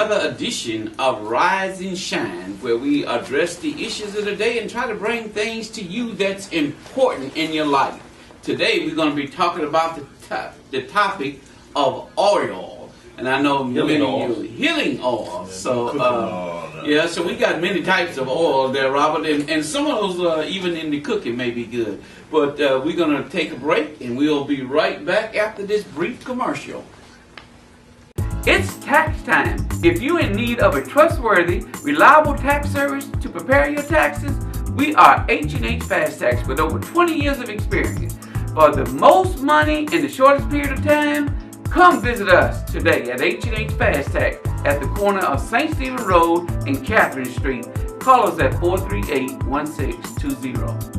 another edition of Rise and Shine, where we address the issues of the day and try to bring things to you that's important in your life. Today we're going to be talking about the topic of oil. And I know many of you healing oil. So yeah, so we got many types of oil there, Robert, and some of those even in the cooking may be good. But we're going to take a break, and we'll be right back after this brief commercial. It's tax time. If you're in need of a trustworthy, reliable tax service to prepare your taxes, we are H&H Fast Tax with over 20 years of experience. For the most money in the shortest period of time, come visit us today at H&H Fast Tax at the corner of St. Stephen Road and Catherine Street. Call us at 438-1620.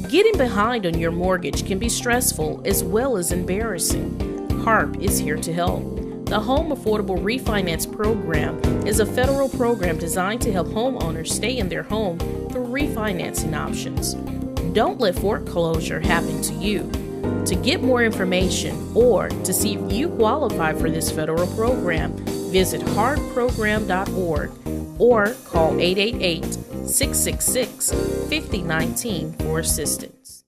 Getting behind on your mortgage can be stressful as well as embarrassing. HARP is here to help. The Home Affordable Refinance Program is a federal program designed to help homeowners stay in their home through refinancing options. Don't let foreclosure happen to you. To get more information or to see if you qualify for this federal program, visit hardprogram.org or call 888-666-5019 for assistance.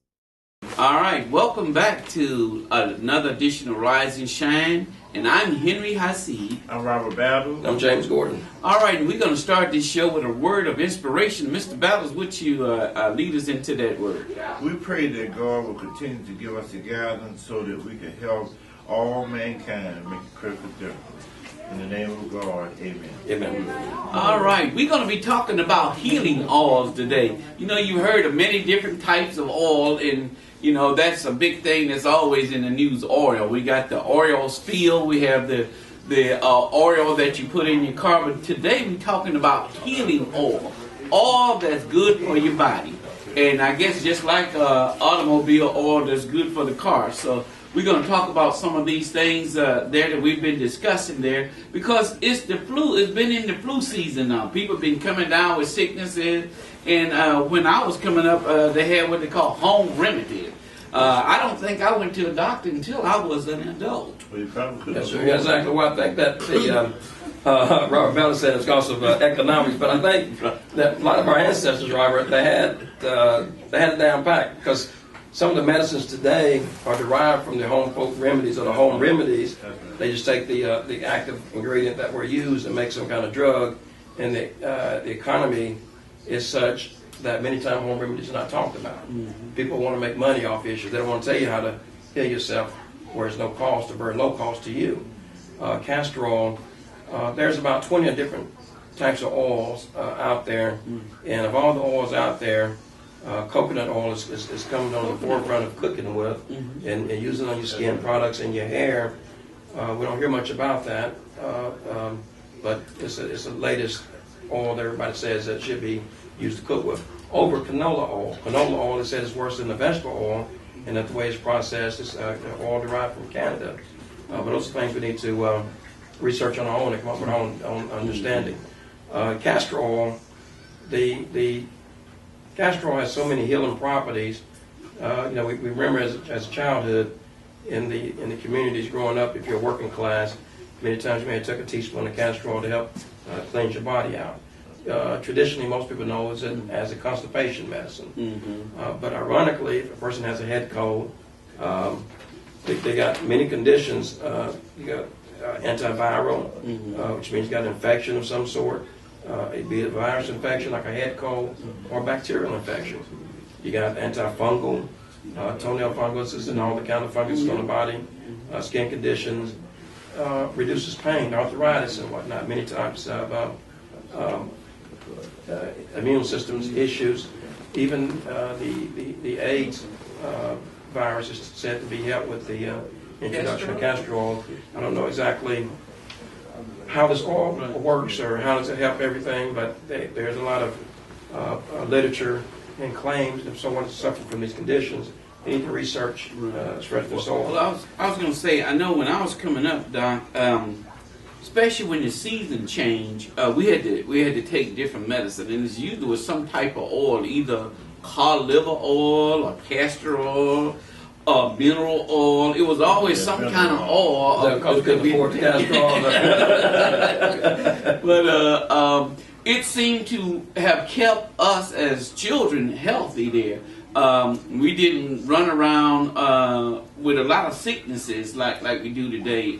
All right, welcome back to another edition of Rise and Shine, and I'm Henry Hasid. I'm Robert Battle. I'm James Gordon. All right, and we're going to start this show with a word of inspiration. Mr. Battles, would you lead us into that word? We pray that God will continue to give us the guidance so that we can help all mankind make a critical difference. In the name of God, amen. Amen. All right, we're going to be talking about healing oils today. You know, you've heard of many different types of oil, and, you know, that's a big thing that's always in the news, oil. We got the oil spill, we have the oil that you put in your car, but today we're talking about healing oil that's good for your body. And I guess just like automobile oil that's good for the car. So we're going to talk about some of these things there that we've been discussing there, because it's the flu. It's been in the flu season now. People have been coming down with sicknesses, and when I was coming up, they had what they call home remedies. I don't think I went to a doctor until I was an adult. Yes, sir. That's exactly what I think that the Robert Bell said it's because of economics, but I think that a lot of our ancestors, Robert, they had it down pat, because some of the medicines today are derived from the home remedies or the home remedies. They just take the active ingredient that were used and make some kind of drug, and the economy is such that many times home remedies are not talked about. Mm-hmm. People want to make money off issues. They don't want to tell you how to heal yourself where it's no cost or very low cost to you. Castor oil, there's about 20 different types of oils out there, and of all the oils out there, coconut oil is coming on the forefront of cooking with, and using on your skin products and your hair. We don't hear much about that, but it's the latest oil that everybody says that should be used to cook with. Over canola oil. Canola oil, it says, is worse than the vegetable oil, and that the way it's processed is oil derived from Canada. But those are things we need to research on our own and come up with our own understanding. Castor oil, the castor oil has so many healing properties. We remember as a childhood in the communities growing up, if you're working class, many times you may have took a teaspoon of castor oil to help cleanse your body out. Traditionally, most people know it as a constipation medicine. Mm-hmm. But ironically, if a person has a head cold, they got many conditions. You got antiviral, which means you got an infection of some sort. It be a virus infection like a head cold, or bacterial infection. You got antifungal, toenail funguses and all the kind of fungus on the body, skin conditions, reduces pain, arthritis and whatnot, many types of immune systems issues. Even the AIDS virus is said to be helped with the introduction of castor oil. I don't know exactly how this oil works or how does it help everything, but there's a lot of literature and claims if someone is suffering from these conditions, they need to research this oil. Well, I was going to say, I know when I was coming up, Doc, especially when the season changed, we had to take different medicine, and it's usually with some type of oil, either cod liver oil or castor oil or mineral oil. It was always some kind of oil. Because we couldn't afford the castor oil. But it seemed to have kept us as children healthy there. We didn't run around with a lot of sicknesses like we do today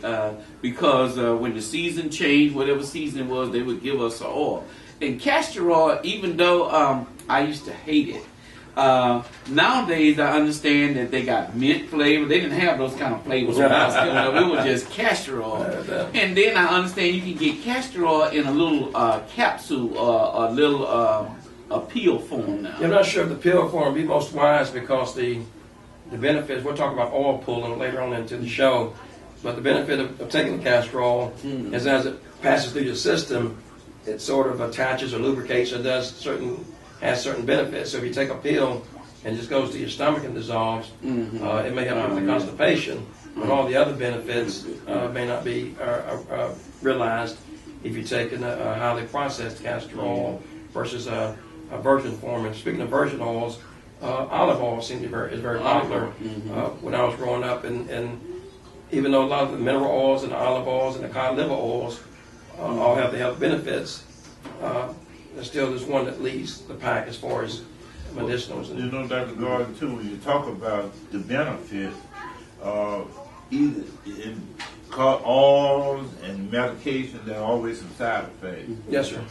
because when the season changed, whatever season it was, they would give us oil. And castor oil, even though I used to hate it, nowadays I understand that they got mint flavor. They didn't have those kind of flavors when I was coming up. It was just castor oil. And then I understand you can get castor oil in a little capsule or a little a pill form now. I'm not sure if the pill form would be most wise because the benefits, we'll talk about oil pulling later on into the show, but the benefit of taking the castor oil is as it passes through your system, it sort of attaches or lubricates or has certain benefits. So if you take a pill and it just goes to your stomach and dissolves, it may help with the constipation, but all the other benefits may not be realized if you take a highly processed castor oil versus a virgin form. And speaking of virgin oils, olive oil is very popular. When I was growing up, and even though a lot of the mineral oils and the olive oils and the cod liver oils all have the health benefits, there's still this one that leads the pack as far as medicinals. You know, Dr. Gordon, too, when you talk about the benefits, either in oils and medication, there are always some side effects. Yes, sir.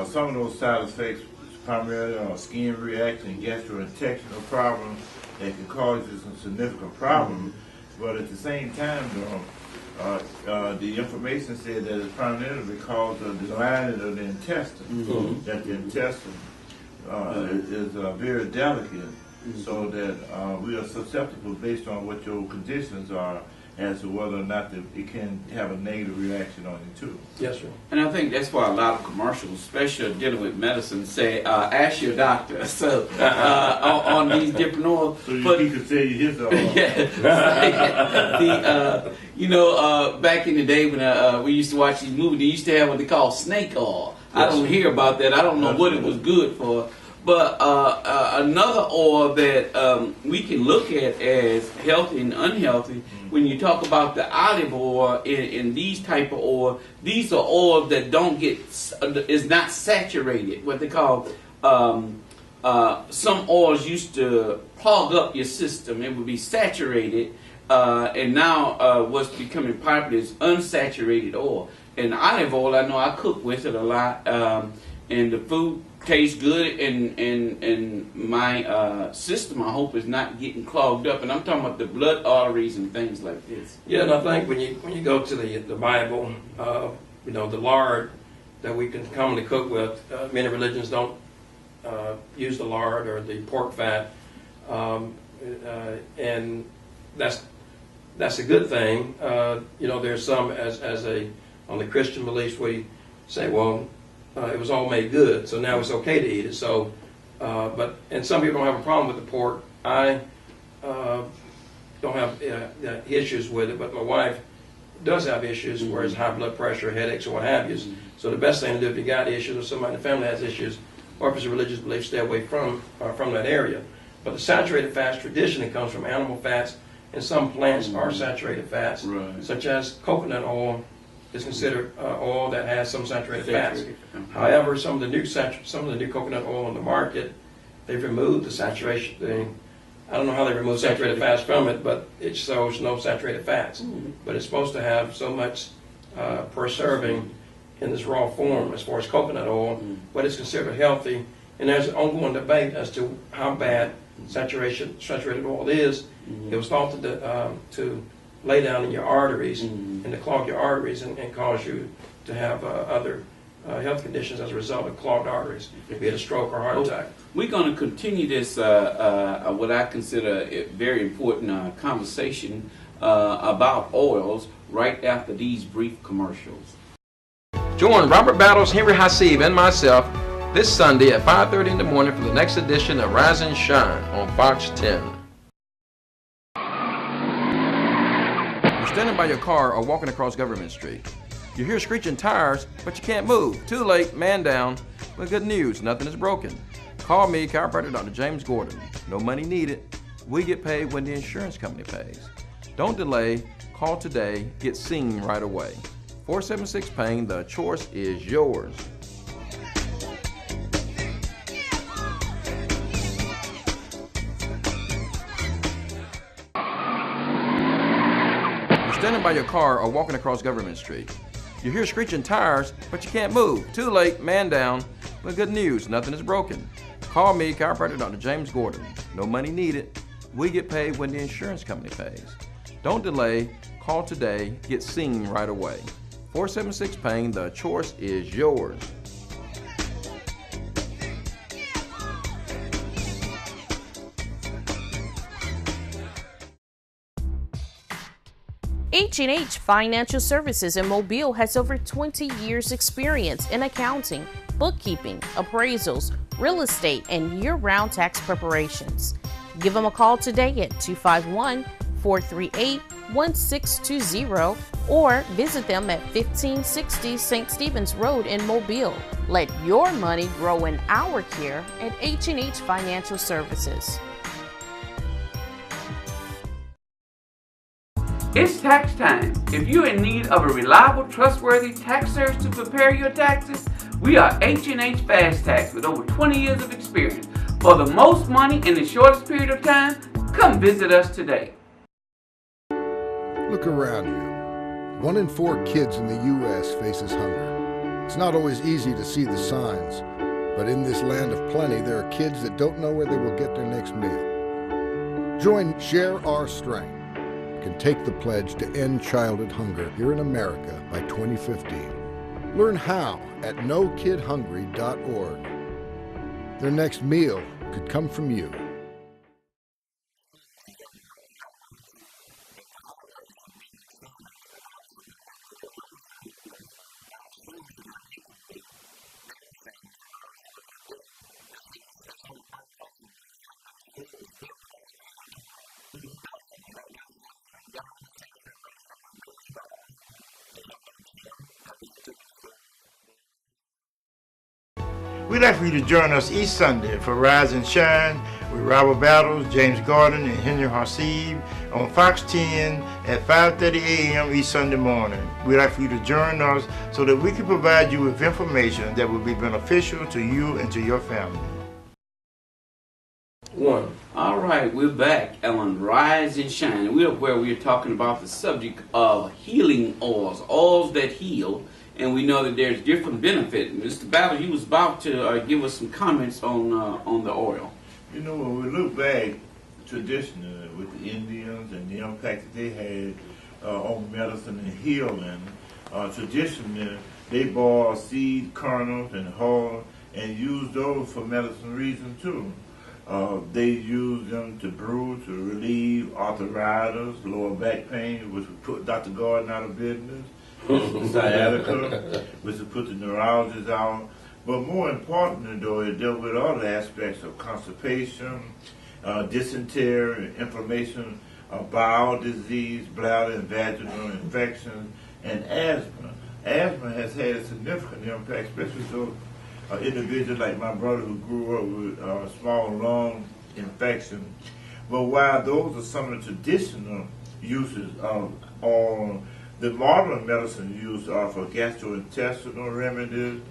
Some of those side effects primarily are skin reaction, gastrointestinal problems that can cause you some significant problems. But at the same time, though, the information said that it's primarily because of the lining of the intestine, that the intestine is very delicate, so that we are susceptible based on what your conditions are as to whether or not it can have a negative reaction on you too. Yes, sir. And I think that's why a lot of commercials, especially dealing with medicine, say ask your doctor. So on these different oils. So he could tell you his oil. Back in the day when we used to watch these movies, they used to have what they call snake oil. I don't hear about that. I don't know what it was good for. But another oil that we can look at as healthy and unhealthy, when you talk about the olive oil and these type of oil, these are oils that is not saturated. What they call some oils used to clog up your system. It would be saturated, and now what's becoming popular is unsaturated oil. And olive oil, I know I cook with it a lot, and the food tastes good, and my system, I hope, is not getting clogged up. And I'm talking about the blood arteries and things like this. Yeah, and I think when you go to the Bible, the lard that we can commonly cook with, many religions don't use the lard or the pork fat, and that's a good thing. There's some on the Christian beliefs we say, well, it was all made good, so now it's okay to eat it. So, and some people don't have a problem with the pork. I don't have issues with it, but my wife does have issues, where it's high blood pressure, headaches, or what have you. So the best thing to do if you got issues, or somebody in the family has issues, or if it's a religious belief, stay away from that area. But the saturated fats traditionally comes from animal fats, and some plants are saturated fats, such as coconut oil is considered oil that has some saturated fats. However, some of the new coconut oil on the market, they've removed the saturation thing. I don't know how they remove saturated fats from it, but it shows no saturated fats. But it's supposed to have so much per serving in this raw form as far as coconut oil, but it's considered healthy. And there's an ongoing debate as to how bad saturated oil is. It was thought to lay down in your arteries and to clog your arteries and cause you to have other health conditions as a result of clogged arteries, be it a stroke or heart attack. We're going to continue this, what I consider a very important conversation about oils right after these brief commercials. Join Robert Battles, Henry Hasib, and myself this Sunday at 5:30 in the morning for the next edition of Rise and Shine on Fox 10. You're standing by your car or walking across Government Street. You hear screeching tires, but you can't move. Too late, man down. But good news, nothing is broken. Call me, chiropractor Dr. James Gordon. No money needed. We get paid when the insurance company pays. Don't delay. Call today. Get seen right away. 476-PAIN. The choice is yours. You're standing by your car or walking across Government Street. You hear screeching tires, but you can't move. Too late, man down. But good news, nothing is broken. Call me, chiropractor Dr. James Gordon. No money needed. We get paid when the insurance company pays. Don't delay. Call today. Get seen right away. 476-PAIN. The choice is yours. H&H Financial Services in Mobile has over 20 years experience in accounting, bookkeeping, appraisals, real estate, and year-round tax preparations. Give them a call today at 251-438-1620 or visit them at 1560 St. Stephen's Road in Mobile. Let your money grow in our care at H&H Financial Services. It's tax time. If you're in need of a reliable, trustworthy tax service to prepare your taxes, we are H&H Fast Tax with over 20 years of experience. For the most money in the shortest period of time, come visit us today. Look around you. 1 in 4 kids in the U.S. faces hunger. It's not always easy to see the signs, but in this land of plenty, there are kids that don't know where they will get their next meal. Join Share Our Strength. Can take the pledge to end childhood hunger here in America by 2015. Learn how at NoKidHungry.org. Their next meal could come from you. We'd like for you to join us each Sunday for Rise and Shine with Robert Battles, James Gordon, and Henry Harsib on Fox 10 at 5:30 a.m. each Sunday morning. We'd like for you to join us so that we can provide you with information that will be beneficial to you and to your family. All right, we're back on Rise and Shine. We're talking about the subject of healing oils, oils that heal. And we know that there's different benefits. Mr. Battle, you was about to give us some comments on the oil. You know, when we look back traditionally with the Indians and the impact that they had on medicine and healing, traditionally they boiled seed kernels and hull and used those for medicine reasons too. They used them to brew to relieve arthritis, lower back pain, which would put Dr. Gordon out of business. Sciatica, which would put the neurologists out. But more importantly, though, it dealt with other aspects of constipation, dysentery, inflammation, bowel disease, bladder and vaginal infections, and asthma. Asthma has had a significant impact, especially those individuals like my brother who grew up with small lung infection. But while those are some of the traditional uses of all, the modern medicine used are for gastrointestinal remedies,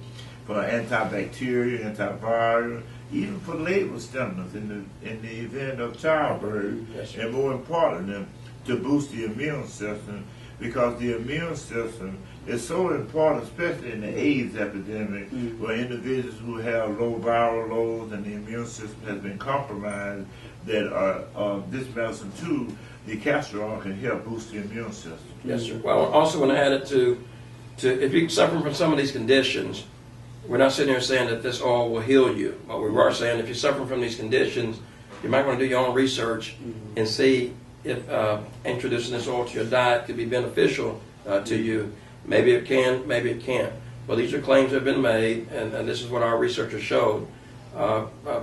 for antibacterial, antiviral, even for labor stimulants in the event of childbirth, and more importantly, to boost the immune system, because the immune system is so important, especially in the AIDS epidemic, where individuals who have low viral loads and the immune system has been compromised, that this medicine too, the castor oil, can help boost the immune system. Yes, sir. Well, I also want to add it to if you're suffering from some of these conditions, we're not sitting here saying that this oil will heal you, but we are saying if you're suffering from these conditions, you might want to do your own research and see if introducing this oil to your diet could be beneficial to you. Maybe it can, maybe it can't. Well, these are claims that have been made, and this is what our researchers showed.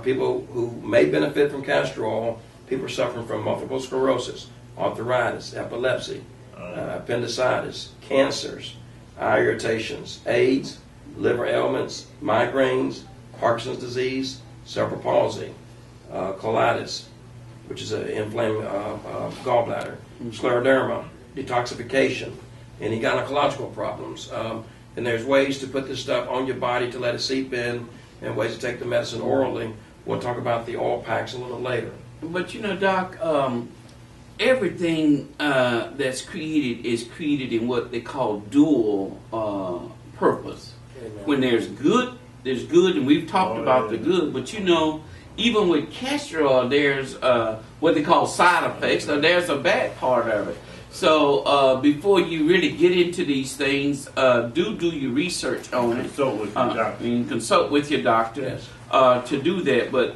People who may benefit from castor oil, people suffering from multiple sclerosis, arthritis, epilepsy, appendicitis, cancers, eye irritations, AIDS, liver ailments, migraines, Parkinson's disease, cerebral palsy, colitis, which is an inflamed gallbladder, scleroderma, detoxification, any gynecological problems. And there's ways to put this stuff on your body to let it seep in, and ways to take the medicine orally. We'll talk about the oil packs a little later. But you know, Doc, everything that's created is created in what they call dual purpose. Amen. When there's good, and we've talked about the good, but you know, even with castor oil, there's what they call side effects, or there's a bad part of it. So before you really get into these things, do your research on it. Consult with your doctor. And consult with your doctor Yes. to do that. But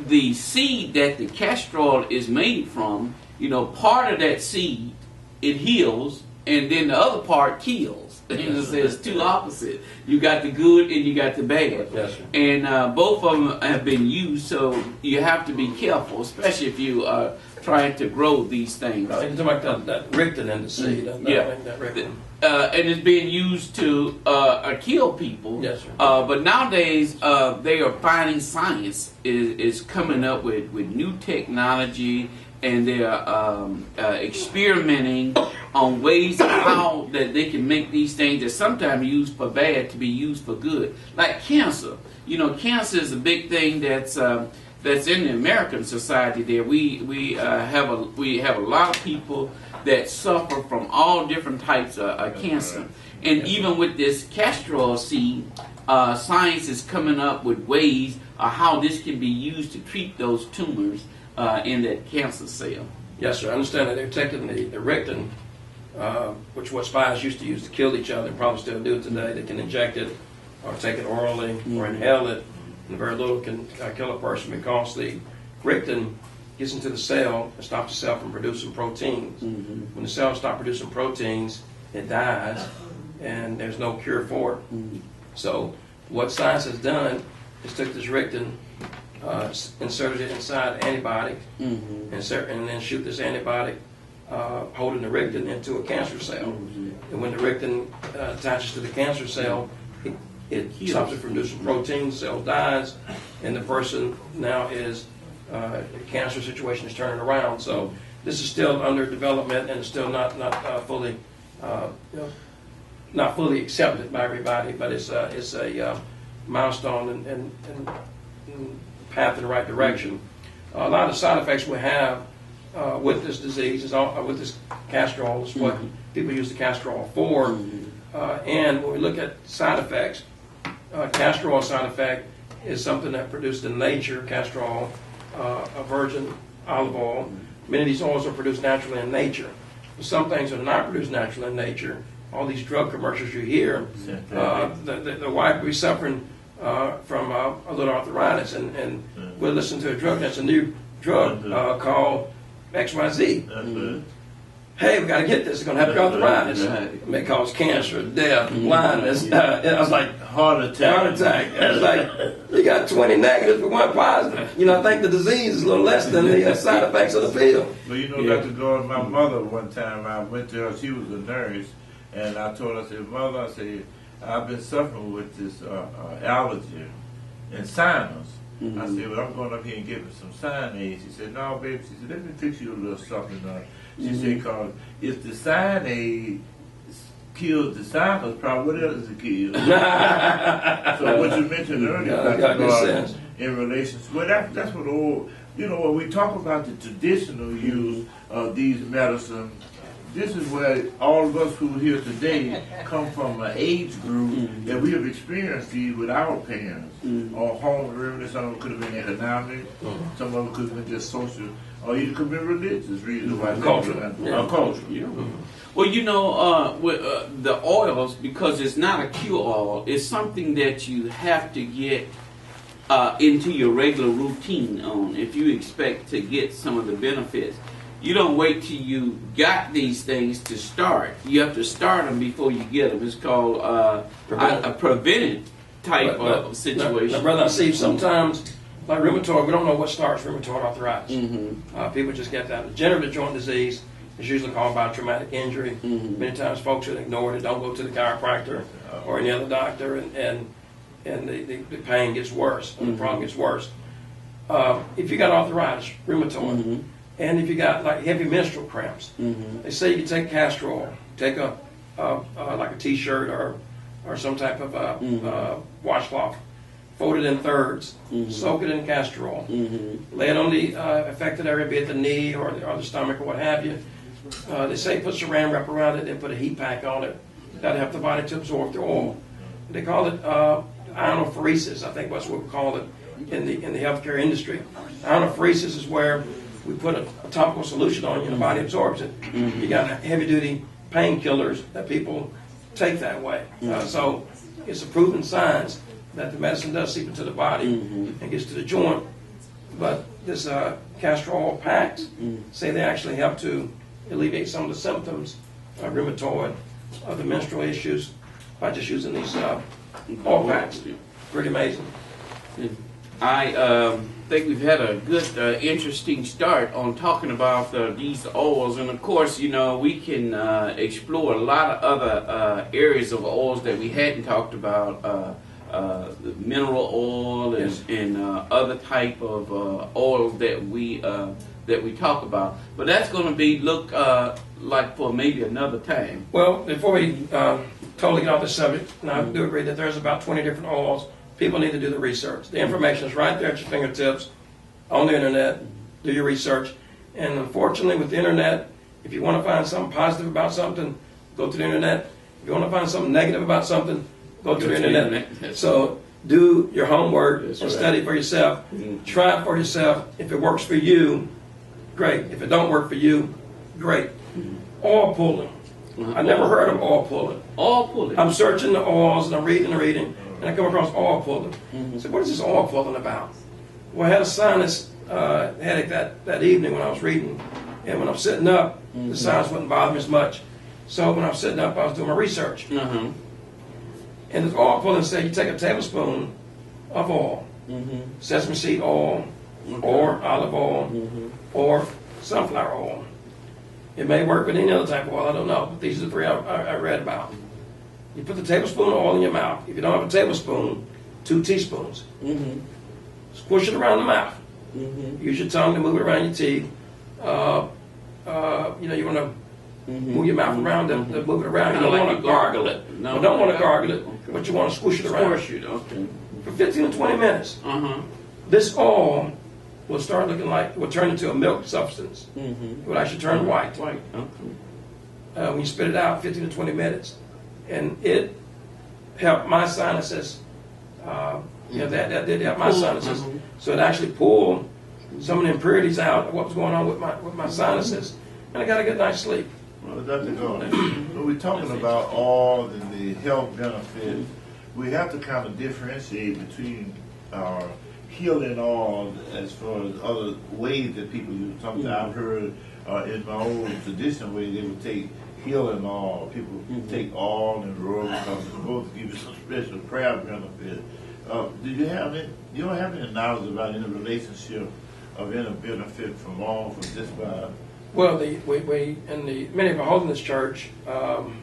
the seed that the castor oil is made from, you know, part of that seed, it heals, and then the other part kills. There's two opposite. You got the good and you got the bad. Yes, sir. And both of them have been used, so you have to be careful, especially if you are trying to grow these things. You're talking about that Richten in the seed. Yeah. That Richten. And it's being used to kill people. Yes, sir. But nowadays, they are finding science is coming up with new technology, and they are experimenting on ways of how that they can make these things that sometimes used for bad to be used for good. Like cancer. You know, cancer is a big thing that's in the American society. There, we have a lot of people that suffer from all different types of cancer. And even with this castor oil seed, science is coming up with ways of how this can be used to treat those tumors in that cancer cell. Yes, sir. I understand that they're taking the Richten, which what spies used to use to kill each other, and probably still do it today. They can inject it or take it orally or inhale it, and very little can kill a person because the Richten gets into the cell and stops the cell from producing proteins. When the cells stop producing proteins, it dies, and there's no cure for it. So what science has done is took this Richten, inserted it inside antibiotics, and then shoot this antibiotic holding the Richten into a cancer cell. And when the Richten attaches to the cancer cell, it stops it from producing proteins, the cell dies, and the person now is, the cancer situation is turning around. So this is still under development and still not fully not fully accepted by everybody, but it's a milestone and path in the right direction. A lot of the side effects we have with this disease is with this castor oil is what people use the castor oil for. And when we look at side effects, castor oil side effect is something that produced in nature. Castor oil, a virgin olive oil. Many of these oils are produced naturally in nature. But some things are not produced naturally in nature. All these drug commercials you hear, the wife will be suffering from a little arthritis, and we'll listen to a drug that's a new drug called XYZ. Hey, we got to get this. It's going to help your arthritis. It may cause cancer, death, blindness. I was like, Heart attack. It's like, you got 20 negatives but 1 positive. You know, I think the disease is a little less than the side effects of the pill. Well, you know, Dr. Gordon, my mother one time, I went to her, she was a nurse, and I told her, I said, Mother, I said, I've been suffering with this allergy and sinus. I said, well, I'm going up here and give her some sinase. She said, no, baby. She said, let me fix you a little something. She said, because if the sinase kills the sinus, probably what else is it kills? So what you mentioned earlier, Dr. Gordon, in relation to, well, that's what all, you know, when we talk about the traditional use of these medicines, this is where all of us who are here today come from an age group that we have experienced these with our parents. Or home remedy, some of it could have been economic, some of it could have been just social, or it could have been religious reasons why. Culture. Well, you know, with the oils, because it's not a cure oil, it's something that you have to get into your regular routine on if you expect to get some of the benefits. You don't wait till you got these things to start. You have to start them before you get them. It's called a preventive type of situation. Now, brother, I see sometimes, like rheumatoid, we don't know what starts rheumatoid arthritis. People just get that. Degenerative joint disease is usually called by traumatic injury. Many times folks will ignore it, don't go to the chiropractor or any other doctor, and and the pain gets worse, and the problem gets worse. If you got arthritis, rheumatoid, and if you got like heavy menstrual cramps, they say you take castor oil, take like a t-shirt or some type of washcloth, fold it in thirds, soak it in castor oil, lay it on the affected area, be it the knee or the stomach or what have you. They say put saran wrap around it and put a heat pack on it. That'll help the body to absorb the oil. They call it ionophoresis, I think that's what we call it in the healthcare industry. Ionophoresis is where we put a topical solution on you and the body absorbs it. You got heavy-duty painkillers that people take that way. So it's a proven science that the medicine does seep into the body and gets to the joint. But this castor oil packs say they actually help to alleviate some of the symptoms of rheumatoid, of the menstrual issues, by just using these oil packs. Pretty amazing. I think we've had a good, interesting start on talking about these oils, and of course, you know, we can explore a lot of other areas of oils that we hadn't talked about, mineral oil and other type of oils that we talk about. But that's going to be like for maybe another time. Well, before we totally get off the subject, and I do agree that there's about 20 different oils. People need to do the research. The information is right there at your fingertips on the internet. Do your research. And unfortunately, with the internet, if you want to find something positive about something, go to the internet. If you want to find something negative about something, go to the internet. So do your homework and study for yourself. Try it for yourself. If it works for you, great. If it don't work for you, great. Oil pulling. I never heard of oil pulling. Oil pulling. I'm searching the oils and I'm reading, and I come across oil pulling. So what is this oil pulling about? Well, I had a sinus headache that evening when I was reading, and when I'm sitting up, the sinus wouldn't bother me as much. So when I was sitting up, I was doing my research. And this oil pulling said you take a tablespoon of oil, sesame seed oil, or olive oil, or sunflower oil. It may work with any other type of oil, I don't know, but these are the three I read about. You put the tablespoon of oil in your mouth. If you don't have a tablespoon, 2 teaspoons. Squish it around the mouth. Use your tongue to move it around your teeth. You know, you want to move your mouth around to move it around. You don't want to gargle it. No, you don't want to gargle it, but you want to squish it around. For 15 to 20 minutes. This oil will start looking like, will turn into a milk substance. It will actually turn white. When you spit it out, 15 to 20 minutes. And it helped my sinuses. You know, that did help my sinuses. So it actually pulled some of the impurities out of what was going on with my sinuses. And I got a good night's sleep. Well, Dr. Gordon, when we're talking about oil and the health benefits, we have to kind of differentiate between our healing oil as far as other ways that people use. Something I've heard in my old traditional way, they would take healing oil. People take oil and rub because it's supposed to give you some special prayer benefit. Do you have any? You don't have any knowledge about any relationship of any benefit from oil from just by? Well, we in the many of our Holiness Church, I'm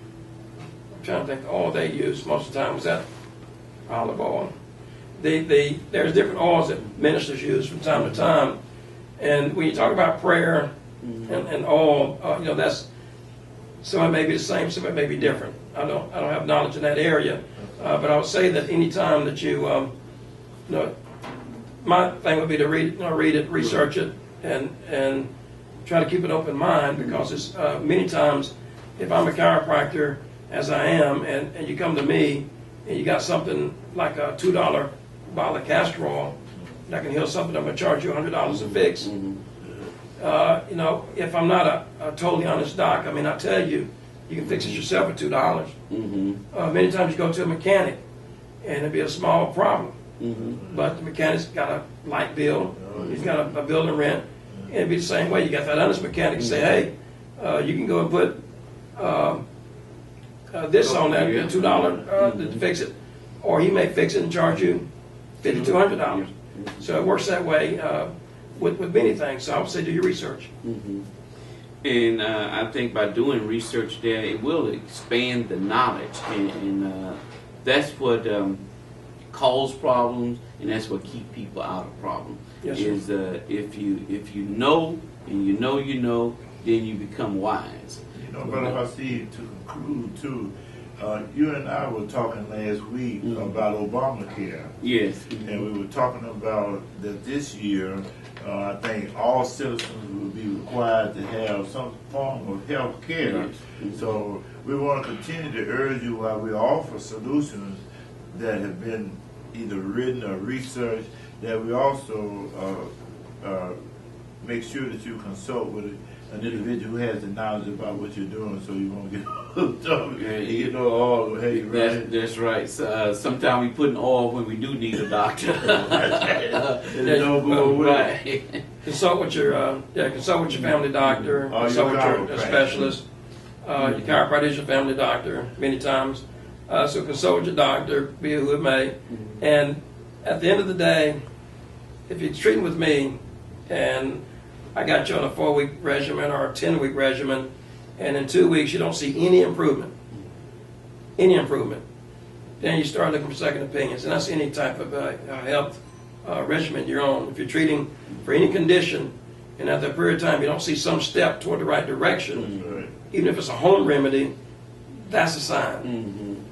trying to think, the oil they use most of the time was that olive oil. There's different oils that ministers use from time to time, and when you talk about prayer and oil, you know, that's some it may be the same, some it may be different. I don't have knowledge in that area, but I would say that any time that you know, my thing would be to read it, research it, and try to keep an open mind, because it's many times, if I'm a chiropractor, as I am, and you come to me and you got something like a $2 bottle of castor oil that can heal something, I'm going to charge you $100 a fix. You know, if I'm not a totally honest doc, I mean, I tell you, you can fix it yourself for $2. Many times you go to a mechanic and it'd be a small problem, but the mechanic's got a light bill, he's got a bill to rent, and it'd be the same way. You got that honest mechanic say, hey, you can go and put this on that, $2 to fix it, or he may fix it and charge you $50 to $100. So it works that way with many things. So I would say do your research. And I think by doing research there, it will expand the knowledge, and that's what cause problems, and that's what keep people out of problems. Yes, sir. Is if you know and you know, then you become wise. You know, Brother Hasid, to conclude too, you and I were talking last week about Obamacare. Yes. And we were talking about that this year, I think all citizens will be required to have some form of health care. Yes. So we want to continue to urge you while we offer solutions that have been either written or researched, that we also make sure that you consult with an individual who has the knowledge about what you're doing, so you won't get hooked up. You know all the hey, right? That's right. Sometimes we put in oil when we do need a doctor. Right. Consult with your family doctor. Consult with your specialist. Your chiropractor is your family doctor many times. So consult with your doctor, be it who it may. And at the end of the day, if you're treating with me, and I got you on a 4-week regimen or a 10-week regimen, and in 2 weeks you don't see any improvement, then you start looking for second opinions. And that's any type of health regimen you're on. If you're treating for any condition, and after a period of time you don't see some step toward the right direction, even if it's a home remedy, that's a sign.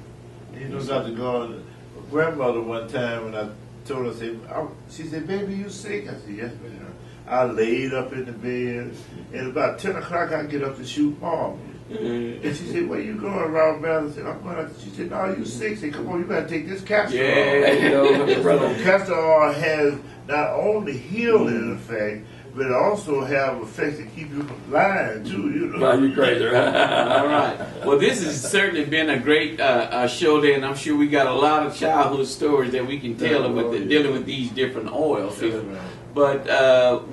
You know, Dr. Gordon, grandmother one time when I told her, she said, "Baby, you sick?" I said, "Yes, ma'am." I laid up in the bed, and about 10 o'clock I get up to shoot marbles. And she said, "Where you going, Robert Bell?" I said, "I'm going." She said, "No, you sick." I said, "Come on, you got to take this castor oil." You know, brother, castor oil has not only healing effect, but it also have effects that keep you from lying too. You know. Well, you crazy, right? All right. Well, this has certainly been a great show there, and I'm sure we got a lot of childhood stories that we can tell dealing with these different oils. But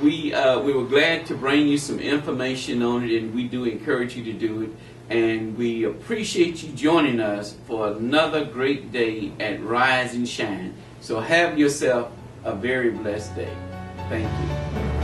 we were glad to bring you some information on it, and we do encourage you to do it. And we appreciate you joining us for another great day at Rise and Shine. So have yourself a very blessed day. Thank you.